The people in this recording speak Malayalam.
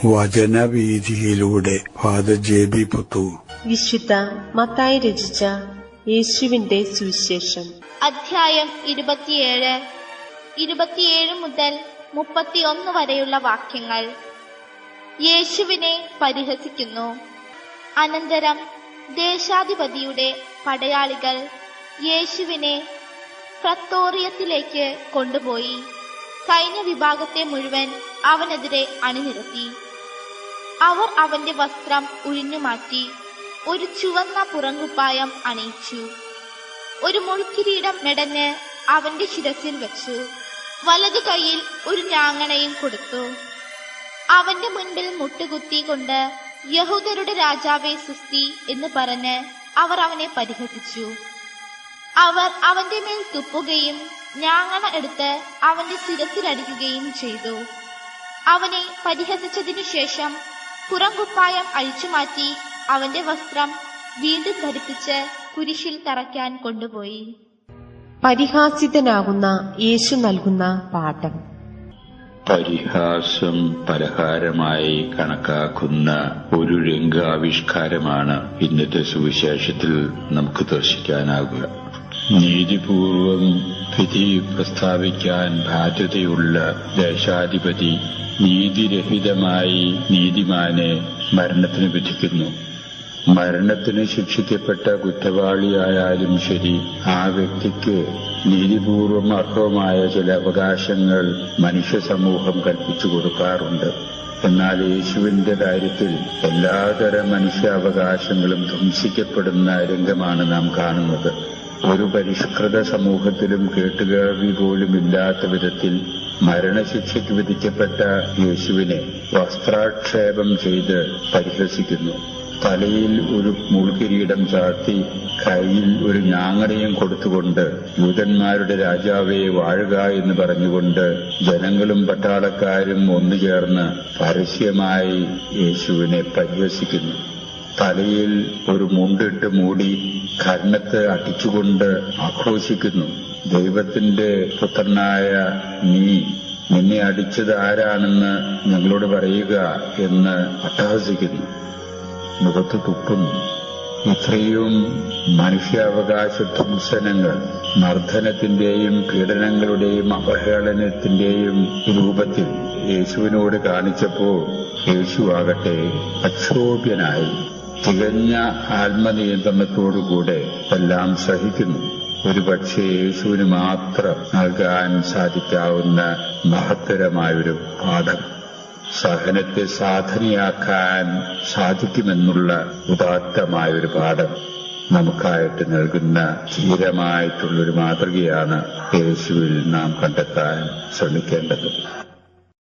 വചനവീഥിയിലൂടെ ഫാദർ ജെ.ബി. പുത്തൂർ. വിശുദ്ധ മത്തായി രചിച്ച യേശുവിന്റെ സുവിശേഷം അധ്യായം 27 മുതൽ 31 വരെയുള്ള വാക്യങ്ങൾ. യേശുവിനെ പരിഹസിക്കുന്നു. അനന്തരം ദേശാധിപതിയുടെ പടയാളികൾ യേശുവിനെ പ്രത്തോറിയത്തിലേക്ക് കൊണ്ടുപോയി സൈന്യവിഭാഗത്തെ മുഴുവൻ അവനെതിരെ അണിനിരത്തി. അവർ അവന്റെ വസ്ത്രം ഉഴിഞ്ഞുമാറ്റി ഒരു ചുവന്ന പുറങ്കുപ്പായം അണിയിച്ചു. ഒരു മുൾക്കിരീടം മെടഞ്ഞ് അവന്റെ ശിരസിൽ വെച്ചു. വലതു കൈയിൽ ഒരു ഞാങ്ങണയും കൊടുത്തു. അവന്റെ മുൻപിൽ മുട്ടുകുത്തി കൊണ്ട് യഹൂദരുടെ രാജാവേ സുസ്തി എന്ന് പറഞ്ഞ് അവർ അവനെ പരിഹസിച്ചു. അവർ അവന്റെ മേൽ തുപ്പുകയും ഞാങ്ങണ എടുത്ത് അവന്റെ ശിരസിലടിക്കുകയും ചെയ്തു. അവനെ പരിഹസിച്ചതിനു ശേഷം പുറംകുപ്പായം അഴിച്ചുമാറ്റി അവന്റെ വസ്ത്രം വീണ്ടും ധരിപ്പിച്ച് കുരിശിൽ തറയ്ക്കാൻ കൊണ്ടുപോയി. പരിഹാസിതനാകുന്ന യേശു നൽകുന്ന പാഠം. പരിഹാസം പലഹാരമായി കണക്കാക്കുന്ന ഒരു രംഗാവിഷ്കാരമാണ് ഇന്നത്തെ സുവിശേഷത്തിൽ നമുക്ക് ദർശിക്കാനാകുക. നീതിപൂർവം വിധി പ്രസ്താവിക്കാൻ ബാധ്യതയുള്ള ദേശാധിപതി നീതിരഹിതമായി നീതിമാനെ മരണത്തിന് വിധിക്കുന്നു. മരണത്തിന് ശിക്ഷിക്കപ്പെട്ട കുറ്റവാളിയായാലും ശരി, ആ വ്യക്തിക്ക് നീതിപൂർവം അർഹമായ ചില അവകാശങ്ങൾ മനുഷ്യ സമൂഹം കൽപ്പിച്ചു കൊടുക്കാറുണ്ട്. എന്നാൽ യേശുവിന്റെ കാര്യത്തിൽ എല്ലാതരം മനുഷ്യാവകാശങ്ങളും ധ്വംസിക്കപ്പെടുന്ന രംഗമാണ് നാം കാണുന്നത്. ഒരു പരിഷ്കൃത സമൂഹത്തിലും കേട്ടുകേൾവി പോലും ഇല്ലാത്ത വിധത്തിൽ മരണശിക്ഷയ്ക്ക് വിധിക്കപ്പെട്ട യേശുവിനെ വസ്ത്രാക്ഷേപം ചെയ്ത് പരിഹസിക്കുന്നു. തലയിൽ ഒരു മുൾക്കിരീടം ചാർത്തി കയ്യിൽ ഒരു ഞാങ്ങണയും കൊടുത്തുകൊണ്ട് യൂതന്മാരുടെ രാജാവേ വാഴുക എന്ന് പറഞ്ഞുകൊണ്ട് ജനങ്ങളും പട്ടാളക്കാരും ഒന്നുചേർന്ന് പരസ്യമായി യേശുവിനെ പരിഹസിക്കുന്നു. തലയിൽ ഒരു മുണ്ടിട്ട് മൂടി കർണത്ത് അടിച്ചുകൊണ്ട് ആക്രോശിക്കുന്നു. ദൈവത്തിന്റെ പുത്രനായ നിന്നെ അടിച്ചത് ആരാണെന്ന് ഞങ്ങളോട് പറയുക എന്ന് അട്ടഹസിക്കുന്നു. മുഖത്ത് തുപ്പുന്നു. ഇത്രയും മനുഷ്യാവകാശ ധ്വംസനങ്ങൾ മർദ്ദനത്തിന്റെയും പീഡനങ്ങളുടെയും അവഹേളനത്തിന്റെയും രൂപത്തിൽ യേശുവിനോട് കാണിച്ചപ്പോൾ യേശു ആകട്ടെ അക്ഷോഭ്യനായി തികഞ്ഞ ആത്മനിയന്ത്രണത്തോടുകൂടെ എല്ലാം സഹിക്കുന്നു. ഒരുപക്ഷെ യേശുവിന് മാത്രം നൽകാൻ സാധിക്കാവുന്ന മഹത്തരമായൊരു പാഠം. സഹനത്തെ സാധനയാക്കാൻ സാധിക്കുമെന്നുള്ള ഉദാത്തമായൊരു പാഠം നമുക്കായിട്ട് നൽകുന്ന ധീരമായിട്ടുള്ളൊരു മാതൃകയാണ് യേശുവിൽ നാം കണ്ടെത്താൻ ശ്രമിക്കേണ്ടത്.